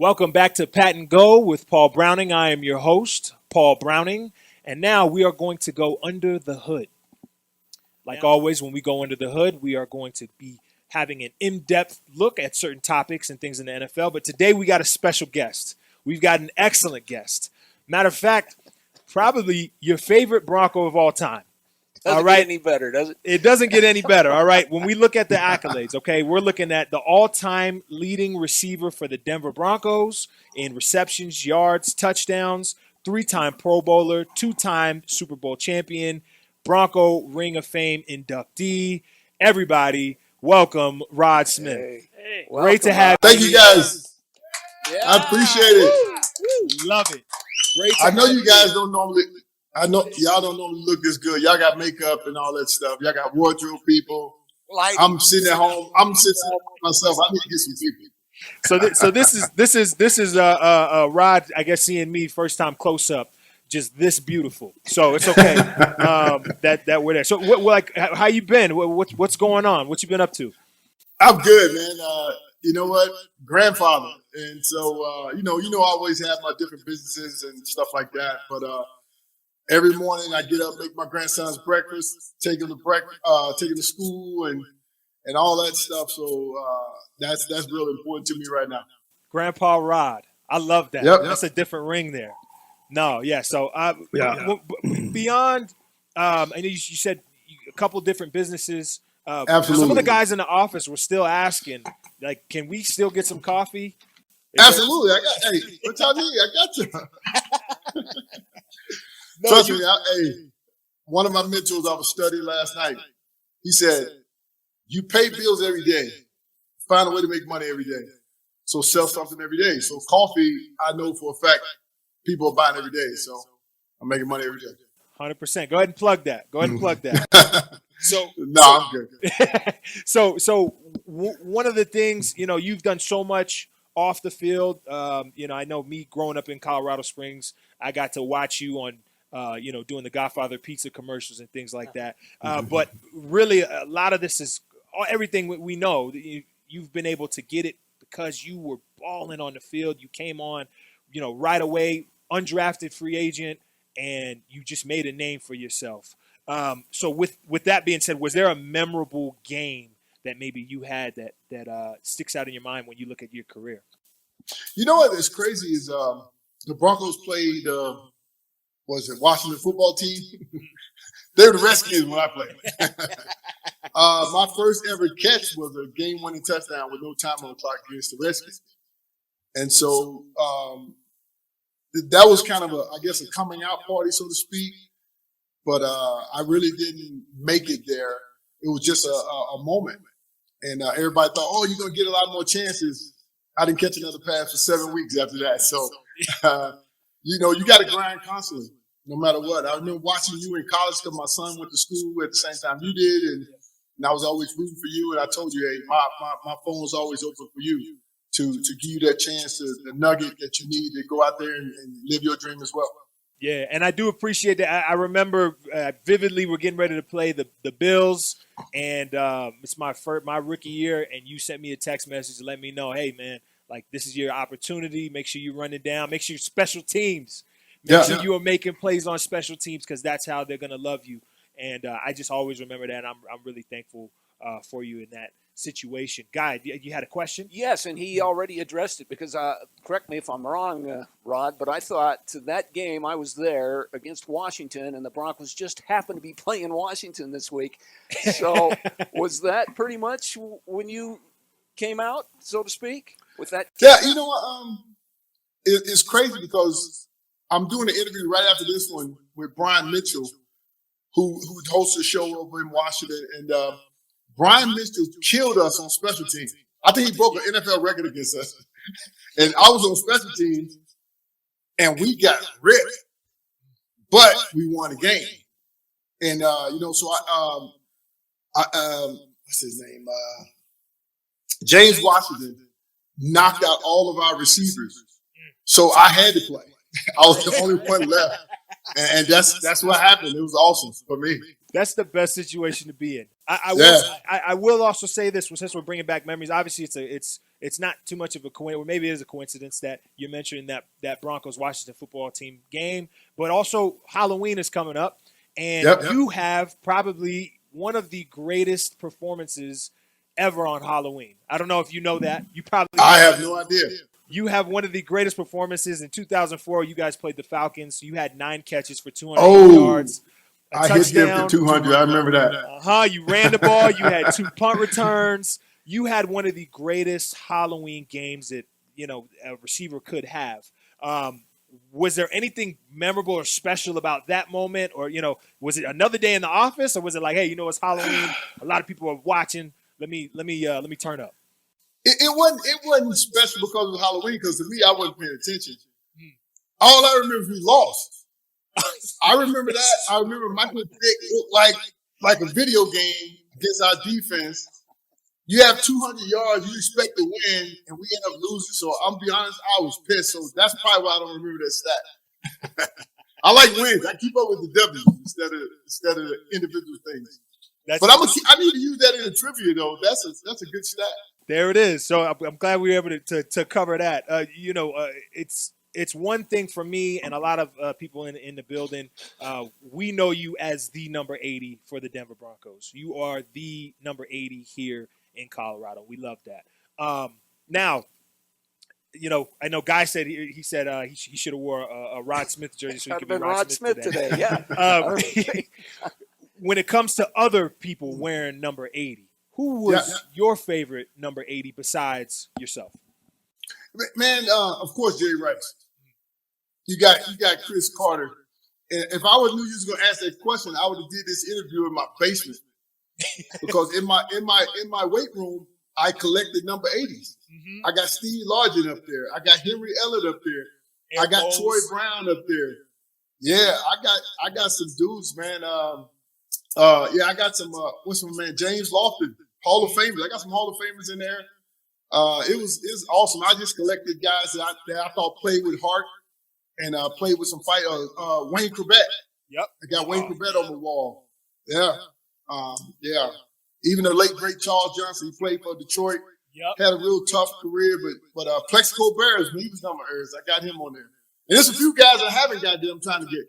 Welcome back to Pat and Go with Paul Browning. I am your host, Paul Browning, and now we are going to go under the hood. Like always, when we go under the hood, we are going to be having an in-depth look at certain topics and things in the NFL. But today we got a special guest. We've got an excellent guest. Matter of fact, probably your favorite Bronco of all time. Doesn't get any better, does it? It doesn't get any better, all right? When we look at the accolades, okay, we're looking at the all-time leading receiver for the Denver Broncos in receptions, yards, touchdowns, 3-time Pro Bowler, 2-time Super Bowl champion, Bronco Ring of Fame inductee. Everybody, welcome Rod Smith. Hey. Great to have you. Thank you, guys. Yeah. I appreciate it. Love it. Great to I know have you guys don't normally – I know y'all don't normally look this good. Y'all got makeup and all that stuff. Y'all got wardrobe people. I'm sitting at home. I'm sitting at home myself. I need to get some people. So this is Rod, I guess, seeing me first time close up, just this beautiful. So it's okay that we're there. So how you been? What's going on? What you been up to? I'm good, man. You know what? Grandfather, and so you know, I always have my different businesses and stuff like that. But every morning I get up, make my grandson's breakfast, take him to school, and all that stuff. So that's really important to me right now. Grandpa Rod, I love that. Yep. That's a different ring there. No, yeah. So beyond, I know you said a couple different businesses. Absolutely. Some of the guys in the office were still asking, like, can we still get some coffee? Absolutely. Hey, what y'all need? I got you. Trust me, one of my mentors I was studying last night, he said, you pay bills every day. Find a way to make money every day. So sell something every day. So coffee, I know for a fact, people are buying every day. So I'm making money every day. 100%. Go ahead and plug that. No, I'm good. So one of the things, you've done so much off the field. I know me growing up in Colorado Springs, I got to watch you on doing the Godfather Pizza commercials and things like that. But really, a lot of this is everything we know. You've been able to get it because you were balling on the field. You came on, right away, undrafted free agent, and you just made a name for yourself. So with that being said, was there a memorable game that maybe you had that sticks out in your mind when you look at your career? You know what is crazy is the Broncos played Washington football team? They were the Redskins when I played. My first ever catch was a game-winning touchdown with no time on the clock against the Redskins. And so that was kind of a coming out party, so to speak. But I really didn't make it there. It was just a moment. And everybody thought, oh, you're going to get a lot more chances. I didn't catch another pass for 7 weeks after that. So, you got to grind constantly, no matter what. I remember watching you in college because my son went to school at the same time you did, and I was always rooting for you. And I told you, hey, my phone was always open for you to give you that chance, the nugget that you need to go out there and live your dream as well. Yeah, and I do appreciate that. I remember vividly we're getting ready to play the Bills, and it's my rookie year, and you sent me a text message to let me know, hey, man, like this is your opportunity. Make sure you run it down. Make sure special teams. Make sure you are making plays on special teams because that's how they're going to love you. And I just always remember that. And I'm really thankful for you in that situation. Guy, you had a question? Yes, and he already addressed it because, correct me if I'm wrong, Rod, but I thought to that game I was there against Washington, and the Broncos just happened to be playing Washington this week. So was that pretty much when you came out, so to speak, with that? Yeah, you know what? It's crazy because I'm doing an interview right after this one with Brian Mitchell, who hosts a show over in Washington, and Brian Mitchell killed us on special teams. I think he broke an NFL record against us. And I was on special teams, and we got ripped, but we won the game. And so what's his name? James Washington knocked out all of our receivers, so I had to play. I was the only one left, and that's what happened. It was awesome for me. That's the best situation to be in. I will also say this, since we're bringing back memories. Obviously, it's not too much of a coincidence, or maybe it is a coincidence that you're mentioning that Broncos Washington football team game, but also Halloween is coming up, and you have probably one of the greatest performances ever on Halloween. I don't know if you know that. I have no idea. You have one of the greatest performances in 2004. You guys played the Falcons. You had 9 catches for 200 yards. I hit them for 200. I remember that. You ran the ball. You had 2 punt returns. You had one of the greatest Halloween games that a receiver could have. Was there anything memorable or special about that moment, or was it another day in the office, or was it like, hey, it's Halloween, a lot of people are watching, let me turn up? It wasn't special because of Halloween. Because to me, I wasn't paying attention. All I remember is we lost. I remember that. I remember Michael Vick looked like a video game against our defense. You have 200 yards, you expect to win, and we end up losing. So I'm be honest, I was pissed. So that's probably why I don't remember that stat. I like wins. I keep up with the W's instead of the individual things. I need to use that in the trivia though. That's a good stat. There it is. So I'm glad we were able to cover that. It's one thing for me and a lot of people in the building. We know you as the number 80 for the Denver Broncos. You are the number 80 here in Colorado. We love that. Now, I know Guy said he said he should have wore a Rod Smith jersey so he could be Rod Smith today. Yeah. When it comes to other people wearing number 80, who was your favorite number 80 besides yourself? Man, of course, Jerry Rice. You got Chris Carter. And if I knew you was going to ask that question, I would have did this interview in my basement. Because in my weight room, I collected number 80s. Mm-hmm. I got Steve Largent up there. I got Henry Ellett up there. I got Troy Brown up there. Yeah, I got some dudes, man. I got some what's my man, James Lofton, Hall of Famers. I got some Hall of Famers in there. It was awesome. I just collected guys that I thought played with heart and played with some fight. Wayne Corbett. Yep. I got Wayne Corbett on the wall. Yeah. Even the late great Charles Johnson, he played for Detroit. Yep. Had a real tough career, but Plexico Bears, when he was number 80, I got him on there. And there's a few guys I haven't got there I'm trying to get.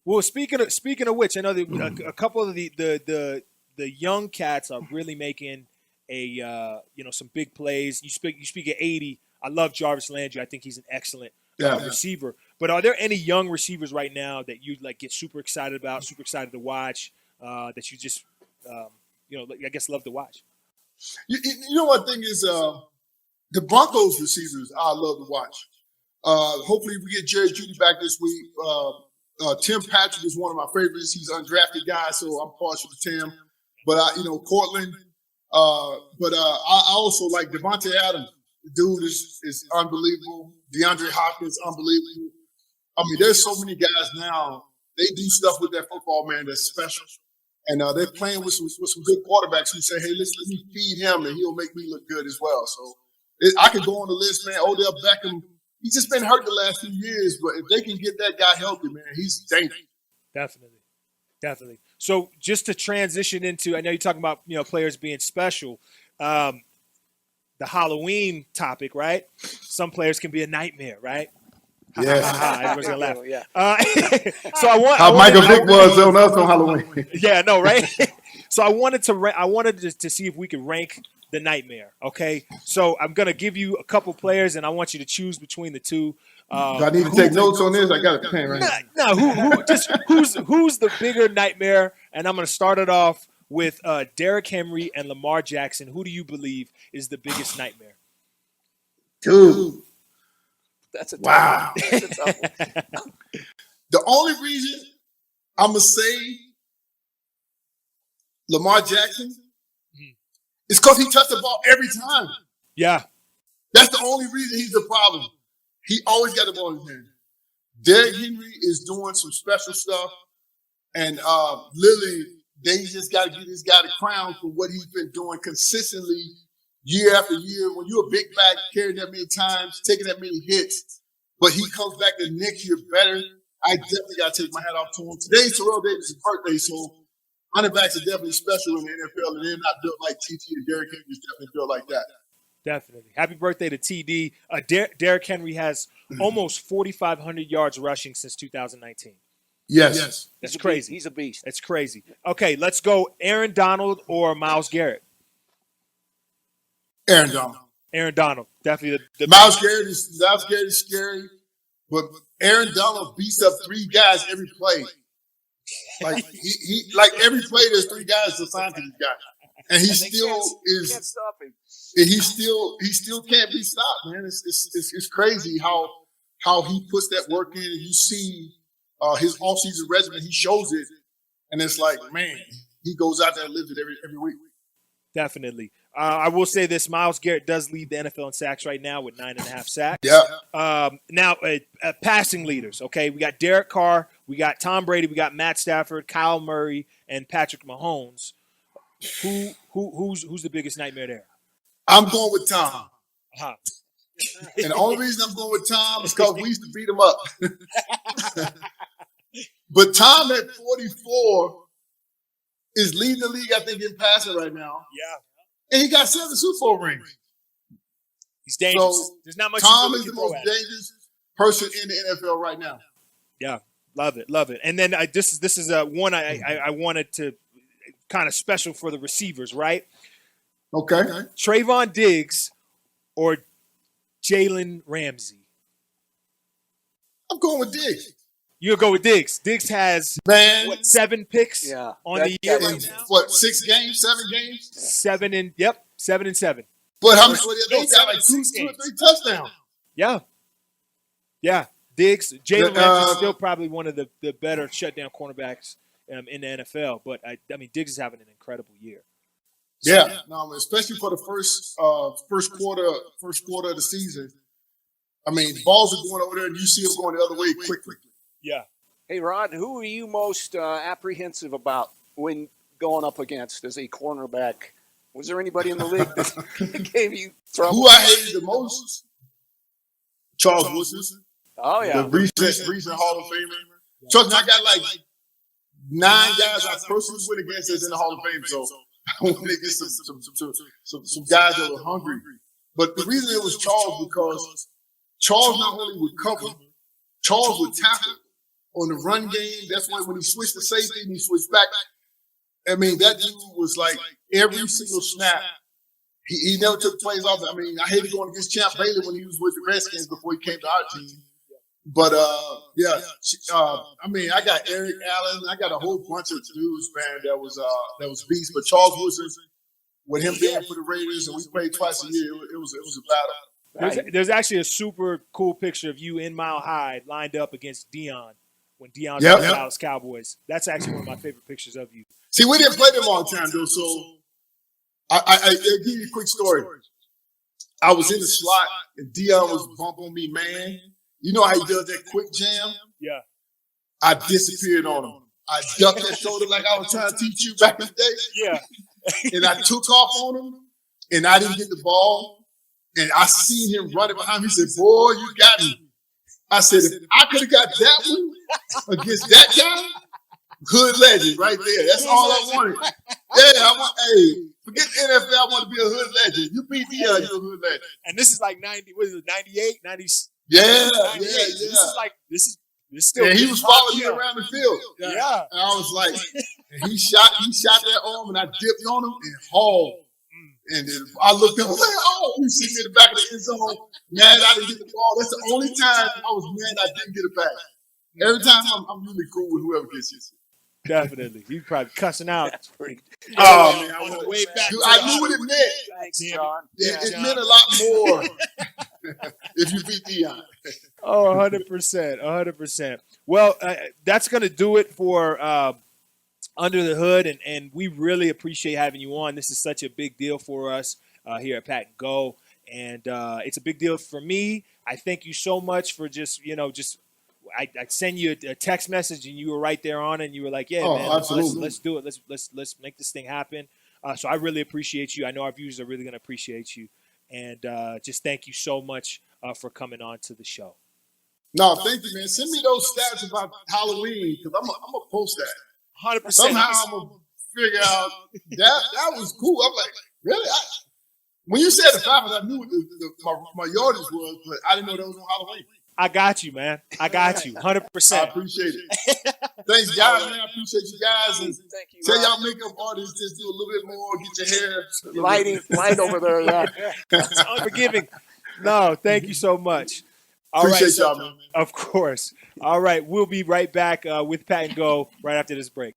Well, speaking of which, I know that a couple of the young cats are really making some big plays. You speak at 80. I love Jarvis Landry. I think he's an excellent receiver. But are there any young receivers right now that you get super excited about, super excited to watch, that you just I guess love to watch? You know what thing is the Broncos receivers I love to watch. Hopefully we get Jerry Jeudy back this week. Tim Patrick is one of my favorites. He's an undrafted guy, so I'm partial to Tim. But Cortland. But I also like Devontae Adams. The dude is unbelievable. DeAndre Hopkins, unbelievable. I mean, there's so many guys now. They do stuff with that football, man, that's special. And they're playing with some good quarterbacks who say, hey, let me feed him, and he'll make me look good as well. So I could go on the list, man. Odell Beckham, he's just been hurt the last few years, but if they can get that guy healthy, man, he's dangerous. Definitely. So just to transition into, I know you're talking about players being special. The Halloween topic, right? Some players can be a nightmare, right? Yes. Everyone's gonna laugh. Yeah. So I want how Michael Vick was on us on Halloween. Yeah, no, right? So I wanted to see if we could rank the nightmare. Okay, so I'm gonna give you a couple players, and I want you to choose between the two. Do I need to take notes on this? I got a pen right now. No, who's the bigger nightmare? And I'm gonna start it off with Derrick Henry and Lamar Jackson. Who do you believe is the biggest nightmare? Dude. That's a tough wow. one. That's a tough one. The only reason I'm going to say Lamar Jackson is because he touched the ball every time. Yeah. That's the only reason he's the problem. He always got the ball in his hand. Derrick Henry is doing some special stuff. And literally, they just got to give this guy the crown for what he's been doing consistently year after year. When you're a big back, carrying that many times, taking that many hits, but he comes back the next year better, I definitely got to take my hat off to him. Today's Terrell Davis' birthday, so running backs are definitely special in the NFL, and they're not built like TT and Derrick Henry is definitely built like that. Definitely. Happy birthday to TD. Derrick Henry has almost 4,500 yards rushing since 2019. Yes. That's crazy. He's a beast. It's crazy. Okay, let's go Aaron Donald or Myles Garrett. Aaron Donald. Aaron Donald. Definitely the Myles Garrett is scary, but Aaron Donald beats up 3 guys every play. Like he like every play, there's 3 guys assigned to this guy, and he still can't stop him. he still can't be stopped, man. It's crazy how he puts that work in, and you see his offseason regimen. He shows it, and it's like, man, he goes out there and lives it every week. Definitely. I will say this: Myles Garrett does lead the NFL in sacks right now with 9.5 sacks. Yeah. Now, passing leaders. Okay, we got Derek Carr, we got Tom Brady, we got Matt Stafford, Kyle Murray, and Patrick Mahomes. Who's the biggest nightmare there? I'm going with Tom. Uh-huh. And the only reason I'm going with Tom is because we used to beat him up. But Tom at 44 is leading the league, I think, in passing right now. Yeah. And he got 7 Super Bowl rings. He's dangerous. So There's not much. Tom really is the can throw most at him. dangerous person in the NFL right now. Yeah, love it. And then this is one I wanted to kind of special for the receivers, right? Okay. Trayvon Diggs or Jalen Ramsey. I'm going with Diggs. You'll go with Diggs. Diggs has 7 picks on the year right now. What, 6 games, 7 games? 7 and 7. But how much were they got like 2 or 3 touchdowns? Yeah. Diggs, Jalen Ramsey is still probably one of the better shutdown cornerbacks in the NFL. But I mean, Diggs is having an incredible year. Yeah, no, especially for the first quarter of the season. I mean, balls are going over there, and you see them going the other way quickly. Yeah. Hey, Rod, who are you most apprehensive about when going up against as a cornerback? Was there anybody in the league that gave you trouble? Who I hated the most? Charles Woodson. Oh, yeah. The recent Hall of Famer. Trust me, I got like 9 guys I personally went against that's in the Hall of Fame, so I wanted to get some guys that were hungry. But the reason it was Charles because Charles not only would cover, Charles would tackle on the run game. That's why when he switched to safety and he switched back, I mean, that dude was like every single snap. He never took plays off. I mean, I hated going against Champ Bailey when he was with the Redskins before he came to our team. But, I mean, I got Eric Allen. I got a whole bunch of dudes, man, that was beast. But Charles Woodson, with him being for the Raiders, and we played twice a year, it was a battle. There's actually a super cool picture of you in Mile High lined up against Deion when Deion was Yep. the Dallas Cowboys. That's actually one of my favorite pictures of you. See, we didn't play them all the time, though, so I'll give you a quick story. I was in the slot, and Deion was bumping me, man. You know how he does that quick jam? Yeah. I disappeared on him. I ducked that shoulder like I was trying to teach you back in the day. Yeah. And I took off on him, and I didn't get the ball. And I seen him running behind me. He said, boy, you got me. I said, if I could have got that one against that guy, hood legend right there. That's all I wanted. Yeah, forget the NFL. I want to be a hood legend. You beat the you're a hood legend. And this is like 90, what is it, 98, 90? Yeah. This is still. And he was following me around the field. Yeah. And I was like, and he shot that arm, and I dipped on him and hauled. And then I looked up, I was like, oh, you see me in the back of the end zone, mad I didn't get the ball. That's the only time I was mad I didn't get it back. Every time I'm really cool with whoever gets it. Definitely. You probably cussing out. That's pretty. Oh, man. I way back. Dude, I knew what it meant. Thanks, John. It meant a lot more if you beat Deion. Oh, 100%. 100%. Well, that's going to do it for Under the Hood, and we really appreciate having you on. This is such a big deal for us here at Pat and Go, and it's a big deal for me. I thank you so much for I send you a text message, and you were right there on it, and you were like, yeah, man, let's do it. Let's make this thing happen. So I really appreciate you. I know our viewers are really going to appreciate you, and just thank you so much for coming on to the show. No, thank you, man. Send me those stats about Halloween, because I'm going to post that. 100%. Somehow I'm going to figure out that was cool. I'm like, really? When you said the 500, I knew what my yardage was, but I didn't know that was on Halloween. I got you, man. I got you, 100%. I appreciate it. Thanks, guys, man. I appreciate you guys. And Thank you. tell Rob. y'all makeup artists just do a little bit more, get your hair. Light over there. Yeah. It's unforgiving. No, thank you so much. All right, Appreciate y'all, man. Of course. All right, we'll be right back with Pat and Go right after this break.